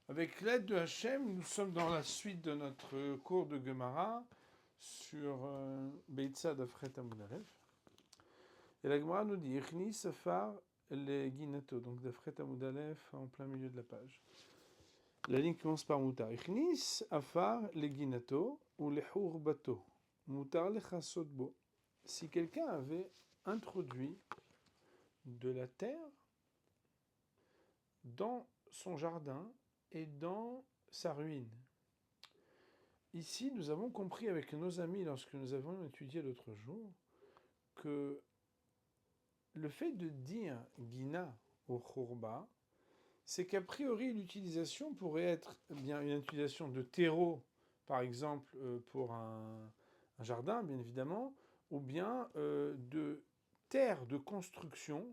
Avec l'aide de Hachem, nous sommes dans la suite de notre cours de Gemara sur Beitza d'Afret Amud Aleph. Et la Gemara nous dit Ichni Safar les Ginato, donc d'Afret Amud Aleph en plein milieu de la page. La ligne commence par Moutar. Ichnis Afar les Ginato ou les Hurbato. Moutar les Chasodbo. Si quelqu'un avait introduit de la terre dans son jardin et dans sa ruine. Ici, nous avons compris avec nos amis, lorsque nous avons étudié l'autre jour, que le fait de dire Gina au Khurba, c'est qu'a priori l'utilisation pourrait être bien une utilisation de terreau, par exemple pour un jardin, bien évidemment, ou bien de terre de construction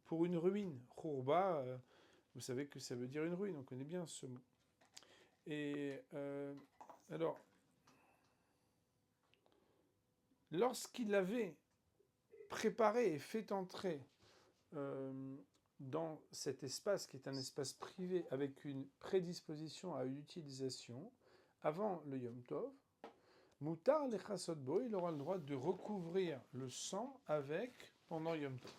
pour une ruine. Khurba, vous savez que ça veut dire une ruine, on connaît bien ce mot. Et alors, lorsqu'il avait préparé et fait entrer dans cet espace qui est un espace privé avec une prédisposition à une utilisation, avant le Yom Tov, Moutar lechasodbo, il aura le droit de recouvrir le sang avec pendant Yom Tov.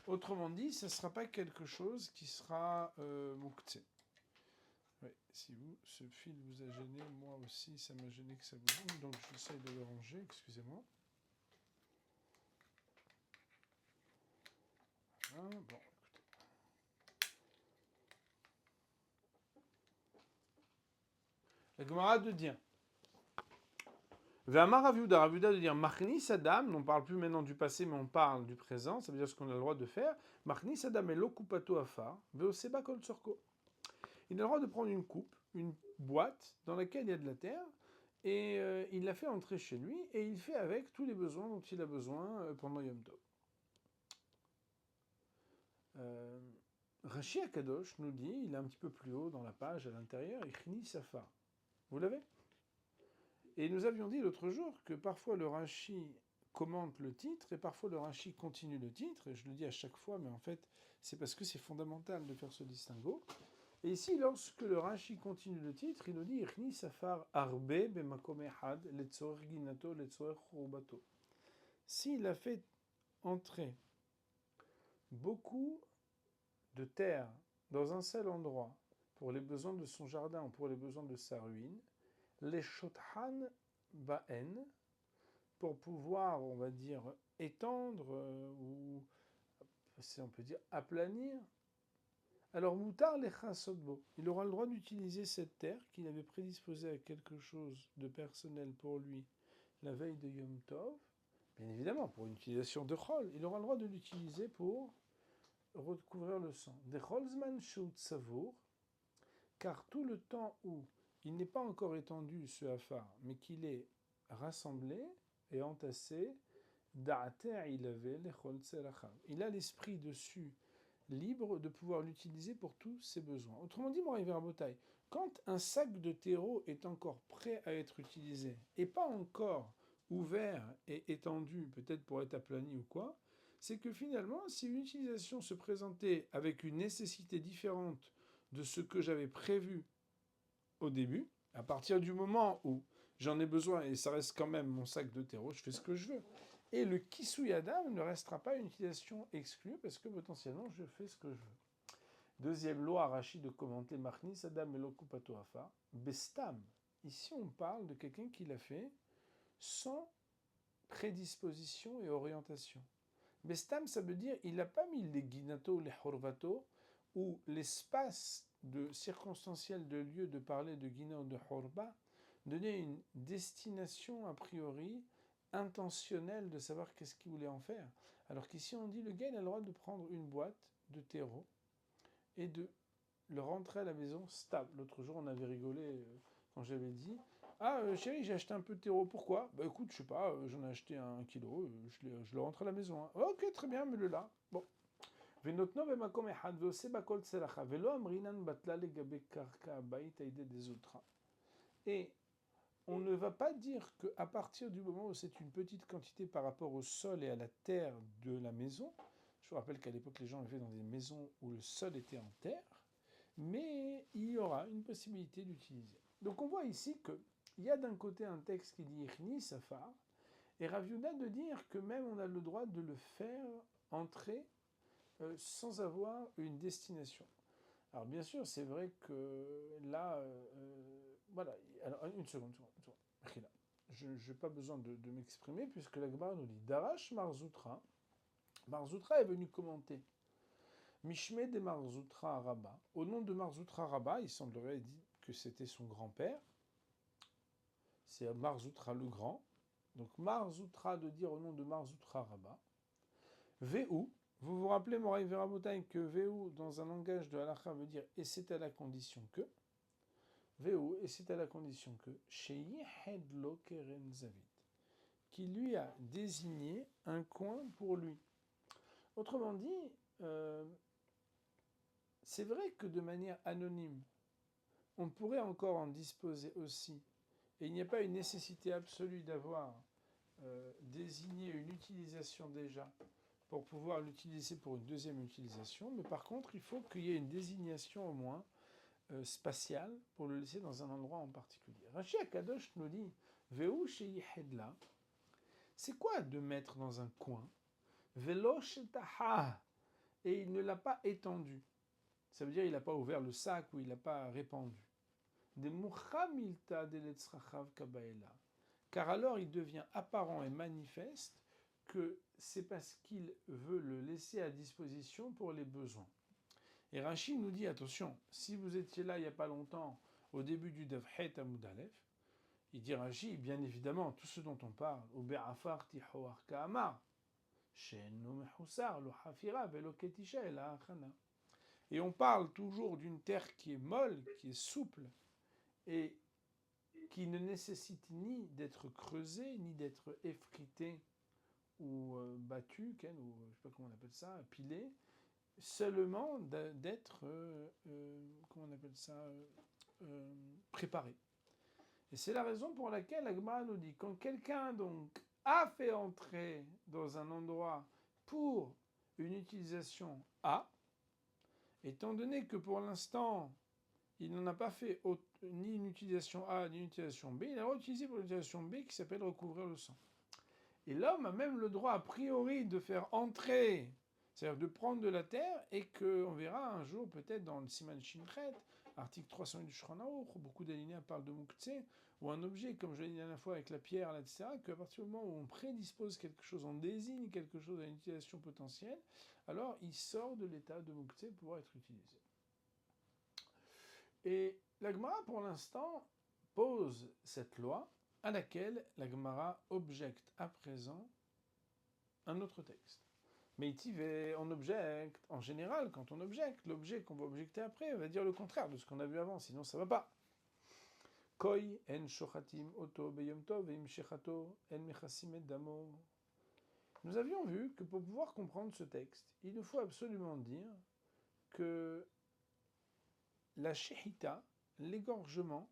Autrement dit, ce ne sera pas quelque chose qui sera mouktsé. Oui, si ce fil vous a gêné, moi aussi ça m'a gêné que ça vous gêne, donc j'essaie de le ranger, excusez-moi. Ah, bon, écoutez. La Gemara de dire Ve'amar Raviuda de dire Machni Sadam, on ne parle plus maintenant du passé, mais on parle du présent, ça veut dire ce qu'on a le droit de faire. Machni Sadam et l'okupato afar, ve'oseba kol sorko. Il a le droit de prendre une coupe, une boîte dans laquelle il y a de la terre, et il la fait entrer chez lui, et il fait avec tous les besoins dont il a besoin pendant Yom Tov. Rashi Akadosh nous dit, il est un petit peu plus haut dans la page à l'intérieur, Ichni Safar. Vous l'avez ? Et nous avions dit l'autre jour que parfois le Rashi commente le titre et parfois le Rashi continue le titre, et je le dis à chaque fois, mais en fait c'est parce que c'est fondamental de faire ce distinguo. Et ici, lorsque le Rashi continue le titre, il nous dit Ichni Safar Arbe Bemakom Echad Letzorech Ginato Letzorech Churbato. S'il a fait entrer beaucoup de terre dans un seul endroit pour les besoins de son jardin ou pour les besoins de sa ruine, les shothan ba'en, pour pouvoir, on va dire, étendre ou, si on peut dire, aplanir. Alors, moutar lechasodbo, il aura le droit d'utiliser cette terre qu'il avait prédisposée à quelque chose de personnel pour lui la veille de Yom Tov, bien évidemment, pour une utilisation de chol, il aura le droit de l'utiliser pour recouvrir le sang. De cholzman shout savour, car tout le temps où il n'est pas encore étendu ce hafar, mais qu'il est rassemblé et entassé, il a l'esprit dessus libre de pouvoir l'utiliser pour tous ses besoins. Autrement dit, Moraï Verbotaï, quand un sac de terreau est encore prêt à être utilisé et pas encore ouvert et étendu, peut-être pour être aplani ou quoi, c'est que finalement, si une utilisation se présentait avec une nécessité différente de ce que j'avais prévu au début, à partir du moment où j'en ai besoin et ça reste quand même mon sac de terreau, je fais ce que je veux. Et le Kisui Adam ne restera pas une utilisation exclue parce que potentiellement je fais ce que je veux. Deuxième loi, Rachid de commenter Machnis Adam et l'Okupato Afa, Bestam. Ici on parle de quelqu'un qui l'a fait sans prédisposition et orientation. Bestam, ça veut dire il n'a pas mis les Ginato, les Horvato, ou l'espace de circonstanciel de lieu de parler de Guina ou de Horba, donner une destination a priori intentionnelle de savoir qu'est-ce qu'il voulait en faire. Alors qu'ici on dit le gars il a le droit de prendre une boîte de terreau et de le rentrer à la maison stable. L'autre jour on avait rigolé quand j'avais dit chérie, j'ai acheté un peu de terreau, pourquoi ? Bah écoute, je sais pas, j'en ai acheté 1 kilo, je le rentre à la maison. Hein. Ok, très bien, mets-le là. Bon. ונותנו במקום אחד ועושה בכל צלחה, ולא אמרינן בטלה לגבי קרקע הבית על ידי דזוטרה. Et on ne va pas dire qu'à partir du moment où c'est une petite quantité par rapport au sol et à la terre de la maison, je vous rappelle qu'à l'époque les gens vivaient dans des maisons où le sol était en terre, mais il y aura une possibilité d'utiliser. Donc on voit ici qu'il y a d'un côté un texte qui dit Ichni Safar, et Rav Yehuda de dire que même on a le droit de le faire entrer sans avoir une destination. Alors bien sûr, c'est vrai que là, voilà, alors une seconde. Je n'ai pas besoin de m'exprimer puisque la Gemara nous dit Darash Marzoutra. Marzoutra est venu commenter Mishme de Marzoutra Rabba. Au nom de Marzoutra Rabba, il semblerait que c'était son grand-père. C'est Marzoutra le Grand. Donc Marzoutra de dire au nom de Marzoutra Rabba. Veu, vous vous rappelez, Moraï Verabotaï, que Veu, dans un langage de halakha, veut dire et c'est à la condition que. Veu, et c'est à la condition que. Sheyihed lo keren zavit. Qui lui a désigné un coin pour lui. Autrement dit, c'est vrai que de manière anonyme, on pourrait encore en disposer aussi. Et il n'y a pas une nécessité absolue d'avoir désigné une utilisation déjà pour pouvoir l'utiliser pour une deuxième utilisation. Mais par contre, il faut qu'il y ait une désignation au moins spatiale pour le laisser dans un endroit en particulier. Rashi Akadosh nous dit Veu sheyihedla. C'est quoi de mettre dans un coin Velo shetaha. Et il ne l'a pas étendu. Ça veut dire qu'il n'a pas ouvert le sac ou il n'a pas répandu. De muchamilta de letzrachav kabaela. Car alors il devient apparent et manifeste que c'est parce qu'il veut le laisser à disposition pour les besoins. Et Rashi nous dit, attention, si vous étiez là il n'y a pas longtemps, au début du Davhet Amud Aleph, il dit Rashi, bien évidemment, tout ce dont on parle, Ube'afar tihoar ka'amar, she'enno mechusar, lo hafira, velo ketisha, la achana. Et on parle toujours d'une terre qui est molle, qui est souple, et qui ne nécessite ni d'être creusée, ni d'être effritée ou battue, ou je ne sais pas comment on appelle ça, pilée, seulement d'être, comment on appelle ça, préparée. Et c'est la raison pour laquelle Agma nous dit, quand quelqu'un donc a fait entrer dans un endroit pour une utilisation A, étant donné que pour l'instant, il n'en a pas fait ni une utilisation A ni une utilisation B, il a utilisé pour l'utilisation B qui s'appelle recouvrir le sang. Et l'homme a même le droit a priori de faire entrer, c'est-à-dire de prendre de la terre, et qu'on verra un jour peut-être dans le Siman Shinchet, article 308 du Shulchan Aruch, où beaucoup d'alinéas parlent de Moukhtse, ou un objet, comme je l'ai dit la dernière fois avec la pierre, là, etc., qu'à partir du moment où on prédispose quelque chose, on désigne quelque chose à une utilisation potentielle, alors il sort de l'état de Moukhtse pour pouvoir être utilisé. Et la Gemara, pour l'instant, pose cette loi à laquelle la Gemara objecte à présent un autre texte. Mais on objecte, en général, quand on objecte, l'objet qu'on va objecter après va dire le contraire de ce qu'on a vu avant, sinon ça ne va pas. Koi en shochatim oto beyom tov veim shechato en mechasim et damo. Nous avions vu que pour pouvoir comprendre ce texte, il nous faut absolument dire que la shechita, l'égorgement,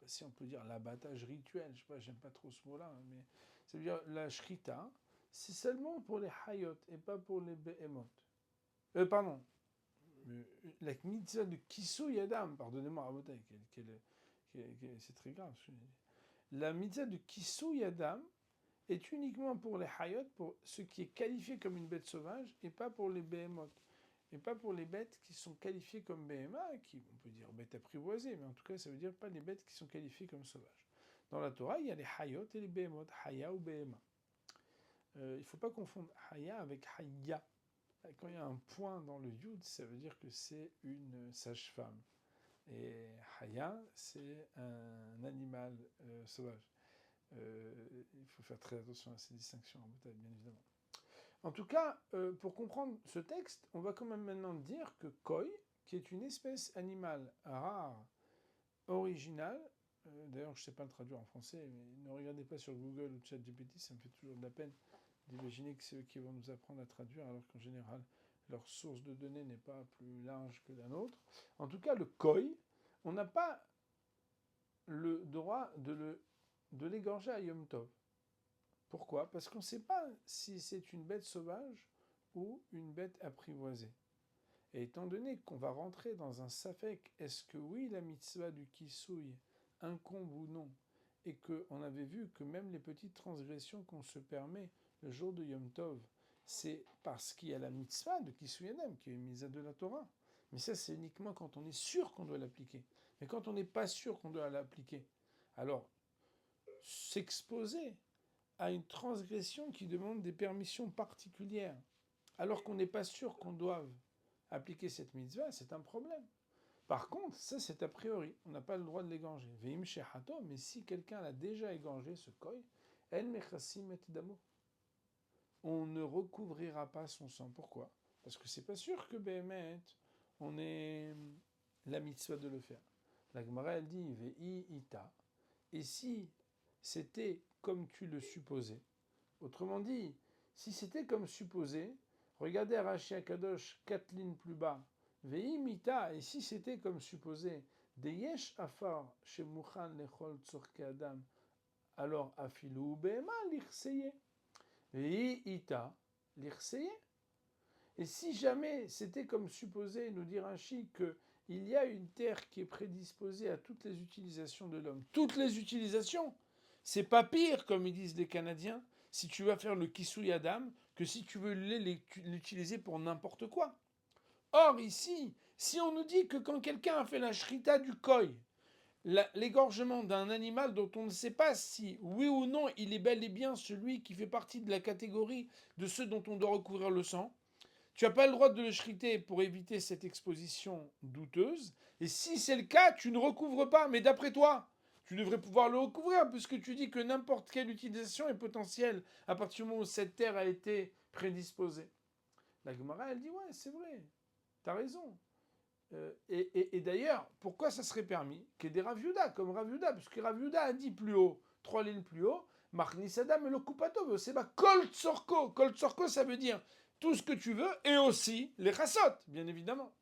si on peut dire l'abattage rituel, je sais pas, j'aime pas trop ce mot-là, mais ça veut dire la shrita, c'est seulement pour les hayot et pas pour les behemoth. Pardon, la mitzvah de Kisou Yadam, pardonnez-moi, Rabotai, c'est très grave. La mitzvah de Kisou Yadam est uniquement pour les hayot, pour ce qui est qualifié comme une bête sauvage, et pas pour les behemoth. Et pas pour les bêtes qui sont qualifiées comme BMA, qui, on peut dire bêtes apprivoisées, mais en tout cas, ça veut dire pas les bêtes qui sont qualifiées comme sauvages. Dans la Torah, il y a les hayot et les behemoth, haya ou behema. Il ne faut pas confondre haya avec haya. Quand il y a un point dans le yud, ça veut dire que c'est une sage-femme. Et haya, c'est un animal sauvage. Il faut faire très attention à ces distinctions en bouteille, bien évidemment. En tout cas, pour comprendre ce texte, on va quand même maintenant dire que koi, qui est une espèce animale rare, originale, d'ailleurs je ne sais pas le traduire en français, mais ne regardez pas sur Google ou ChatGPT, ça me fait toujours de la peine d'imaginer que c'est eux qui vont nous apprendre à traduire, alors qu'en général, leur source de données n'est pas plus large que la nôtre. En tout cas, le koi, on n'a pas le droit de l'égorger à Yom Tov. Pourquoi ? Parce qu'on ne sait pas si c'est une bête sauvage ou une bête apprivoisée. Et étant donné qu'on va rentrer dans un safek, est-ce que oui, la mitzvah du kisouille incombe ou non, et qu'on avait vu que même les petites transgressions qu'on se permet le jour de Yom Tov, c'est parce qu'il y a la mitzvah de kisouille Adam qui est mise à de la Torah. Mais ça, c'est uniquement quand on est sûr qu'on doit l'appliquer. Mais quand on n'est pas sûr qu'on doit l'appliquer, alors s'exposer à une transgression qui demande des permissions particulières, alors qu'on n'est pas sûr qu'on doive appliquer cette mitzvah, c'est un problème. Par contre, ça c'est a priori, on n'a pas le droit de l'égorger. Veim shechato, mais si quelqu'un l'a déjà égorgé, ce koi, en mechassim et damo, on ne recouvrira pas son sang. Pourquoi? Parce que c'est pas sûr que Behemet, on ait la mitzvah de le faire. La Gemara elle dit vei ita, et si c'était comme tu le supposais, autrement dit, si c'était comme supposé, regardez Rashi Akadosh 4 lignes plus bas, Vei mita, et si c'était comme supposé, de yesh afar chez Mouchan lechol tzorke adam, alors afilu behema l'irseye. Vei ita l'irseye. Et si jamais c'était comme supposé, nous dit Rashi, qu'il y a une terre qui est prédisposée à toutes les utilisations de l'homme, toutes les utilisations, c'est pas pire, comme ils disent les Canadiens, si tu vas faire le kisouy Adam, que si tu veux l'utiliser pour n'importe quoi. Or, ici, si on nous dit que quand quelqu'un a fait la shrita du koi, l'égorgement d'un animal dont on ne sait pas si, oui ou non, il est bel et bien celui qui fait partie de la catégorie de ceux dont on doit recouvrir le sang, tu n'as pas le droit de le shriter pour éviter cette exposition douteuse. Et si c'est le cas, tu ne recouvres pas. Mais d'après toi, tu devrais pouvoir le recouvrir puisque tu dis que n'importe quelle utilisation est potentielle à partir du moment où cette terre a été prédisposée. La Gemara, elle dit, ouais, c'est vrai, t'as raison. Et d'ailleurs, pourquoi ça serait permis qu'il y ait des Rav Yehuda, comme Rav Yehuda, puisque Rav Yehuda a dit plus haut, 3 lignes plus haut, Machnis Adam et le Kupato, c'est pas Kol Tzorko. Kol Tzorko, ça veut dire tout ce que tu veux, et aussi les chassot, bien évidemment.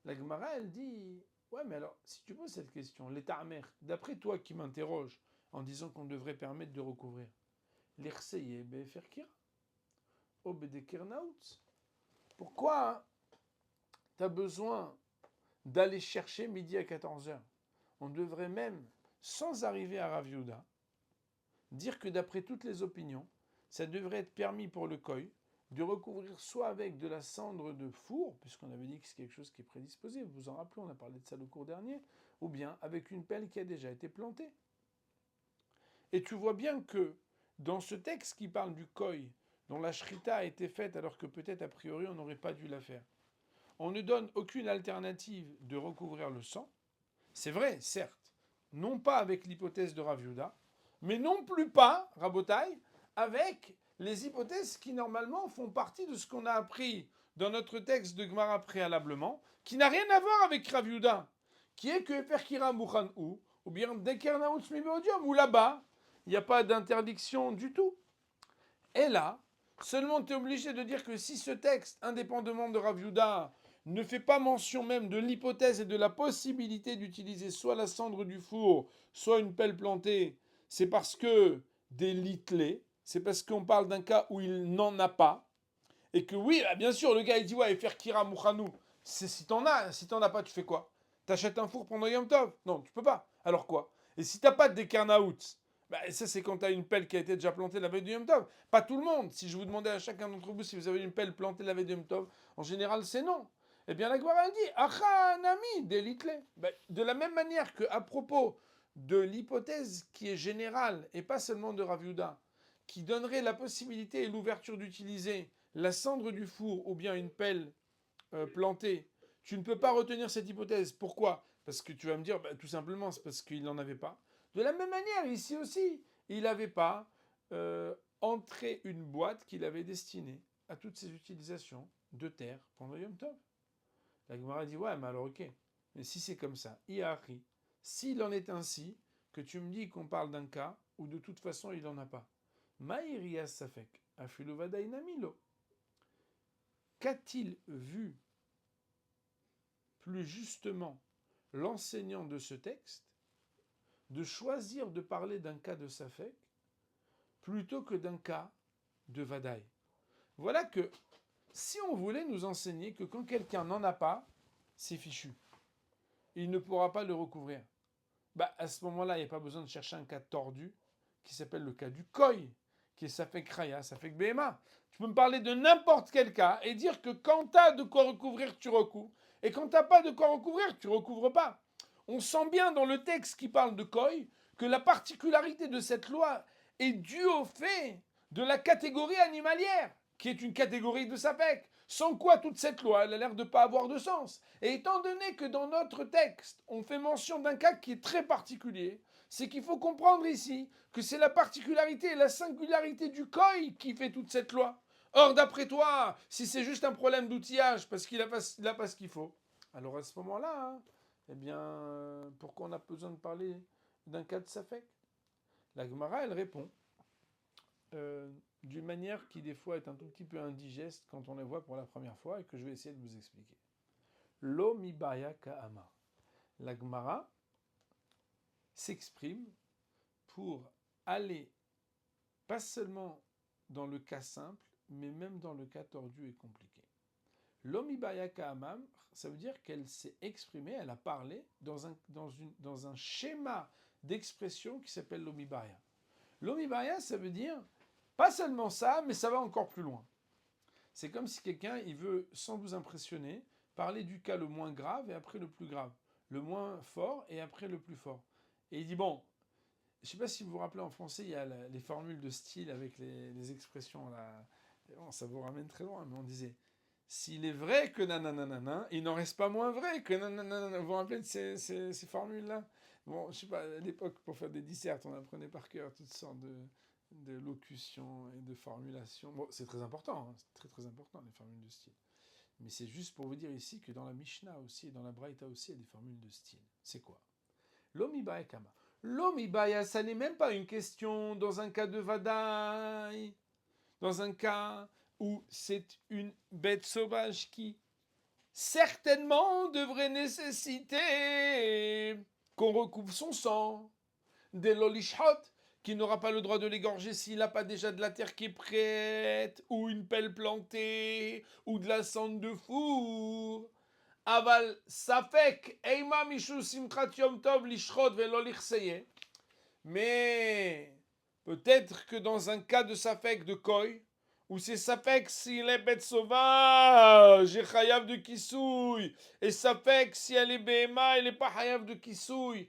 La Gemara, elle dit, ouais, mais alors, si tu poses cette question, l'état amer, d'après toi qui m'interroge en disant qu'on devrait permettre de recouvrir, l'Irseye Befer Kira, Obedekirnaout, pourquoi tu as besoin d'aller chercher midi à 14h? On devrait même, sans arriver à Rav Yehuda, dire que d'après toutes les opinions, ça devrait être permis pour le koi de recouvrir soit avec de la cendre de four, puisqu'on avait dit que c'est quelque chose qui est prédisposé, vous vous en rappelez, on a parlé de ça le cours dernier, ou bien avec une pelle qui a déjà été plantée. Et tu vois bien que dans ce texte qui parle du koi, dont la shrita a été faite alors que peut-être a priori on n'aurait pas dû la faire, on ne donne aucune alternative de recouvrir le sang. C'est vrai, certes, non pas avec l'hypothèse de Rav Yehuda, mais non plus pas, Rabotai, avec les hypothèses qui normalement font partie de ce qu'on a appris dans notre texte de Gemara préalablement, qui n'a rien à voir avec Rav Yehuda, qui est que Perkira Mouchan ou bien Dekernaout Smibeodium, où là-bas, il n'y a pas d'interdiction du tout. Et là, seulement tu es obligé de dire que si ce texte, indépendamment de Rav Yehuda, ne fait pas mention même de l'hypothèse et de la possibilité d'utiliser soit la cendre du four, soit une pelle plantée, c'est parce que des litlés, c'est parce qu'on parle d'un cas où il n'en a pas, et que oui, bien sûr, le gars il dit ouais, faire kira mouchanou, c'est si t'en as pas, tu fais quoi? T'achètes un four pendant Yom Tov? Non, tu peux pas. Alors quoi? Et si t'as pas de décarnaout, bah, ça c'est quand t'as une pelle qui a été déjà plantée la veille du Yom Tov. Pas tout le monde. Si je vous demandais à chacun d'entre vous si vous avez une pelle plantée la veille du Yom Tov, en général c'est non. Eh bien la Gemara dit Acha nami delitle. De la même manière que à propos de l'hypothèse qui est générale et pas seulement de Rav Yehuda, qui donnerait la possibilité et l'ouverture d'utiliser la cendre du four ou bien une pelle plantée, tu ne peux pas retenir cette hypothèse. Pourquoi? Parce que tu vas me dire, tout simplement, c'est parce qu'il n'en avait pas. De la même manière, ici aussi, il n'avait pas entré une boîte qu'il avait destinée à toutes ces utilisations de terre pendant Yom Tov. La Gemara dit, ouais, mais alors ok, mais si c'est comme ça, Iari, s'il en est ainsi, que tu me dis qu'on parle d'un cas où de toute façon il n'en a pas. Maïrias Safek, Afiluvadainamilo. Qu'a-t-il vu plus justement l'enseignant de ce texte de choisir de parler d'un cas de Safek plutôt que d'un cas de Vadaï? Voilà que si on voulait nous enseigner que quand quelqu'un n'en a pas, c'est fichu. Il ne pourra pas le recouvrir. Bah, à ce moment-là, il n'y a pas besoin de chercher un cas tordu qui s'appelle le cas du koi, qui est Safek Raya, Safek Behema. Tu peux me parler de n'importe quel cas et dire que quand tu as de quoi recouvrir, tu recouvres. Et quand tu n'as pas de quoi recouvrir, tu ne recouvres pas. On sent bien dans le texte qui parle de koi que la particularité de cette loi est due au fait de la catégorie animalière, qui est une catégorie de Safek. Sans quoi toute cette loi, elle a l'air de ne pas avoir de sens. Et étant donné que dans notre texte, on fait mention d'un cas qui est très particulier, c'est qu'il faut comprendre ici que c'est la particularité et la singularité du koi qui fait toute cette loi. Or, d'après toi, si c'est juste un problème d'outillage parce qu'il n'a pas ce qu'il faut, alors à ce moment-là, hein, eh bien, pourquoi on a besoin de parler d'un cas de Safek? La Gemara, elle répond d'une manière qui des fois est un tout petit peu indigeste quand on la voit pour la première fois et que je vais essayer de vous expliquer. Lo mibaya ka'ama. La Gemara s'exprime pour aller pas seulement dans le cas simple, mais même dans le cas tordu et compliqué. Lo mibaya ka'amam, ça veut dire qu'elle s'est exprimée, elle a parlé dans un schéma d'expression qui s'appelle l'omibaya. L'omibaya, ça veut dire pas seulement ça, mais ça va encore plus loin. C'est comme si quelqu'un, il veut, sans vous impressionner, parler du cas le moins grave et après le plus grave, le moins fort et après le plus fort. Et il dit, bon, je ne sais pas si vous vous rappelez en français, il y a les formules de style avec les expressions, là. Bon, ça vous ramène très loin, mais on disait, s'il est vrai que nananana, il n'en reste pas moins vrai que nananana. Vous vous rappelez de ces formules-là? Bon, je sais pas, à l'époque, pour faire des dissertes, on apprenait par cœur toutes sortes de locutions et de formulations. Bon, c'est très important, hein, c'est très très important, les formules de style. Mais c'est juste pour vous dire ici que dans la Mishnah aussi et dans la Braïta aussi, il y a des formules de style. C'est quoi? L'omibaya kama. L'omibaya, ça n'est même pas une question dans un cas de vadaï, dans un cas où c'est une bête sauvage qui certainement devrait nécessiter qu'on recouvre son sang, des lolishot, qui n'aura pas le droit de l'égorger s'il n'a pas déjà de la terre qui est prête, ou une pelle plantée, ou de la cendre de four. Aval safek eima mishu simchat yom tov lishrot velo lichseye. Mais peut-être que dans un cas de safek de koi, où c'est safek s'il est bête sauvage, et chayav de kisouille, et safek si elle est béma, elle n'est pas chayav de kisouille,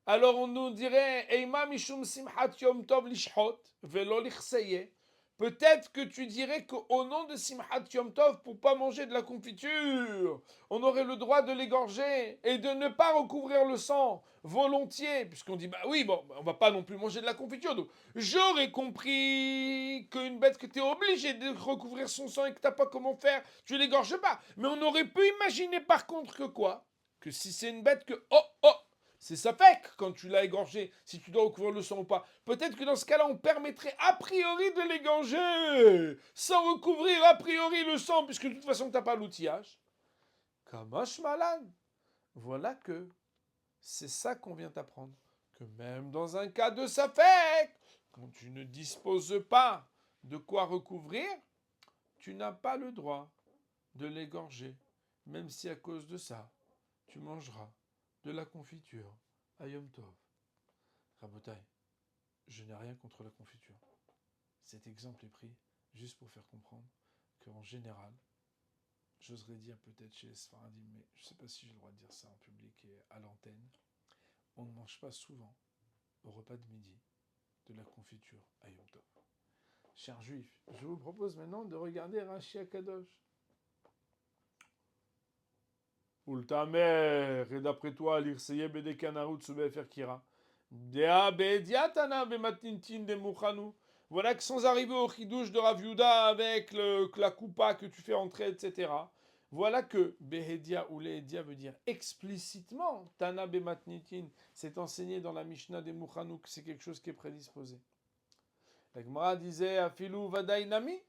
alors on nous dirait Eima mishum simchat yom tov lishhot velo lichseye. Peut-être que tu dirais qu'au nom de Simchat Yom Tov, pour pas manger de la confiture, on aurait le droit de l'égorger et de ne pas recouvrir le sang volontiers, puisqu'on dit bah oui, bon, on va pas non plus manger de la confiture. Donc j'aurais compris qu'une bête que tu es obligé de recouvrir son sang et que t'as pas comment faire, tu l'égorges pas. Mais on aurait pu imaginer par contre que quoi? Que si c'est une bête que c'est Safek quand tu l'as égorgé, si tu dois recouvrir le sang ou pas. Peut-être que dans ce cas-là, on permettrait a priori de l'égorger, sans recouvrir a priori le sang, puisque de toute façon, tu n'as pas l'outillage. Kamosh Malan. Voilà que c'est ça qu'on vient t'apprendre. Que même dans un cas de Safek, quand tu ne disposes pas de quoi recouvrir, tu n'as pas le droit de l'égorger, même si à cause de ça, tu mangeras de la confiture à Yom Tov. Rabotai, je n'ai rien contre la confiture. Cet exemple est pris juste pour faire comprendre qu'en général, j'oserais dire peut-être chez les Sfaradim, mais je ne sais pas si j'ai le droit de dire ça en public et à l'antenne, on ne mange pas souvent au repas de midi de la confiture à Yom Tov. Chers juifs, je vous propose maintenant de regarder Rashi Akadosh. Ultamer, et d'après toi, l'Irseye Bedekanarut Subefer Kira. Dea Bediatana Bematintin de Mouchanou. Voilà que sans arriver au chidouche de Rav Yehuda avec la coupa que tu fais entrer, etc. Voilà que Behedia ou Lehedia veut dire explicitement Tana Bematnitin. C'est enseigné dans la Mishnah des Mouchanou que c'est quelque chose qui est prédisposé. La Gemara disait Afilou Vadainami.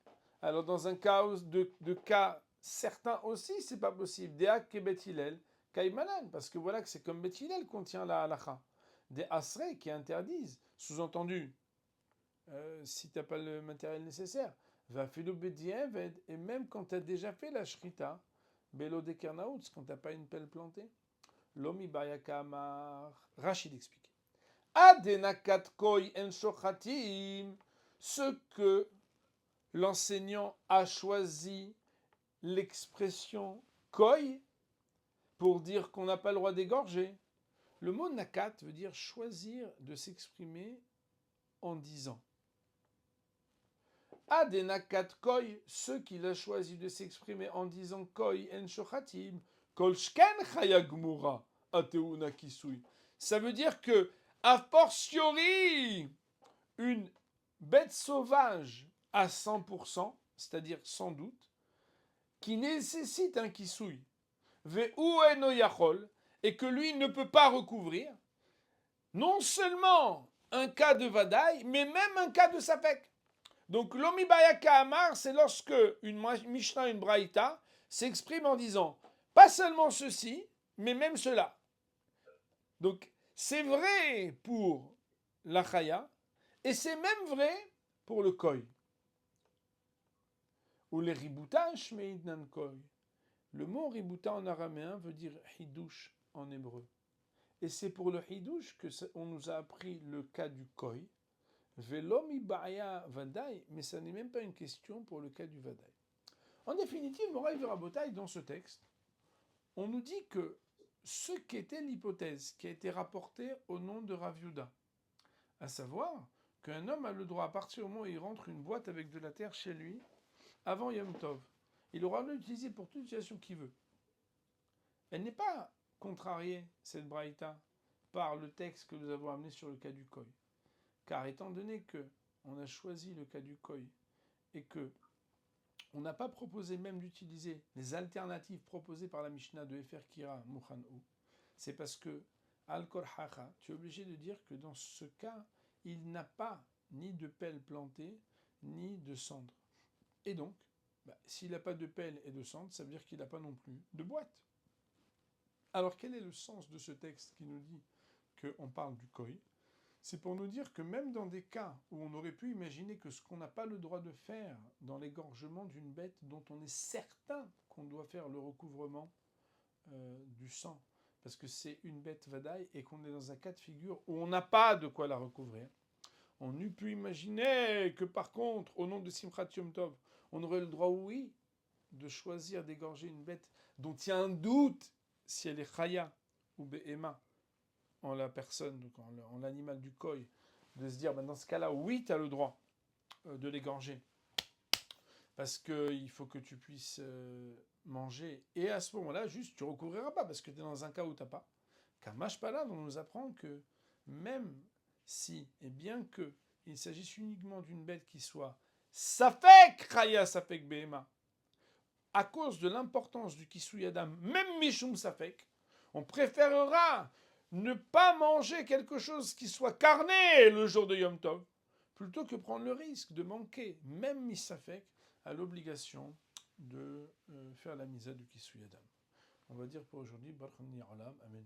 Alors dans un cas de cas certains aussi, c'est pas possible. Dea ke Bet Hillel, Kaimalan, parce que voilà que c'est comme Bet Hillel qu'on tient la halacha. Des asrei qui interdisent, sous-entendu, si tu n'as pas le matériel nécessaire. va filo bedieved, et même quand tu as déjà fait la shrita, belo de kernaoutz, quand tu n'as pas une pelle plantée, lomi bayakamar. Rachid explique. Adenakat koi en shochatim, ce que l'enseignant a choisi l'expression koi pour dire qu'on n'a pas le droit d'égorger. Le mot nakat veut dire choisir de s'exprimer en disant. Adenakat koi, ceux qu'il a choisi de s'exprimer en disant koi en shochatim, kol shken chayagmura ateuna kisui. Ça veut dire que, a fortiori, une bête sauvage à 100%, c'est-à-dire sans doute, qui nécessite un kisui, ve'ueno yachol, et que lui ne peut pas recouvrir, non seulement un cas de vadaï, mais même un cas de safek. Donc l'omi bayaka amar, c'est lorsque une Mishnah, une Braïta, s'exprime en disant pas seulement ceci, mais même cela. Donc c'est vrai pour la chaya, et c'est même vrai pour le koi. Ou les ributa shmeidnan koi. Le mot ributa en araméen veut dire hidouche en hébreu. Et c'est pour le hidouche qu'on nous a appris le cas du koi. Velomi ba'ya vadaï, mais ça n'est même pas une question pour le cas du vadaï. En définitive, Moraï Verabotaï, dans ce texte, on nous dit que ce qu'était l'hypothèse qui a été rapportée au nom de Rav Yehuda, à savoir qu'un homme a le droit, à partir du moment où il rentre une boîte avec de la terre chez lui, avant Yom Tov, il aura le l'utiliser pour toute situation qu'il veut. Elle n'est pas contrariée, cette braïta, par le texte que nous avons amené sur le cas du koi. Car étant donné qu'on a choisi le cas du koi et que on n'a pas proposé même d'utiliser les alternatives proposées par la Mishnah de Efer Kira Mouchan'ou, c'est parce que Al-Kor Hacha, tu es obligé de dire que dans ce cas, il n'a pas ni de pelle plantée, ni de cendre. Et donc, s'il n'a pas de pelle et de cendre, ça veut dire qu'il n'a pas non plus de boîte. Alors quel est le sens de ce texte qui nous dit qu'on parle du koi? C'est pour nous dire que même dans des cas où on aurait pu imaginer que ce qu'on n'a pas le droit de faire dans l'égorgement d'une bête dont on est certain qu'on doit faire le recouvrement du sang, parce que c'est une bête vadaï et qu'on est dans un cas de figure où on n'a pas de quoi la recouvrir, on eût pu imaginer que par contre, au nom de Simchat Yom Tov, on aurait le droit, oui, de choisir d'égorger une bête dont il y a un doute si elle est chaya ou be'ema, en la personne, donc en l'animal du koi, de se dire, dans ce cas-là, oui, tu as le droit de l'égorger. Parce qu'il faut que tu puisses manger. Et à ce moment-là, juste, tu ne recouvriras pas, parce que tu es dans un cas où tu n'as pas. Car Mashpalad, on nous apprend que même si, et bien que, il s'agisse uniquement d'une bête qui soit Safek Chaya Safek Behema, à cause de l'importance du Kisui Adam, même Mishum Safek, on préférera ne pas manger quelque chose qui soit carné le jour de Yom Tov, plutôt que prendre le risque de manquer, même Misafek, à l'obligation de faire la misa du Kisui Adam. On va dire pour aujourd'hui, Baruch Olam, Amen.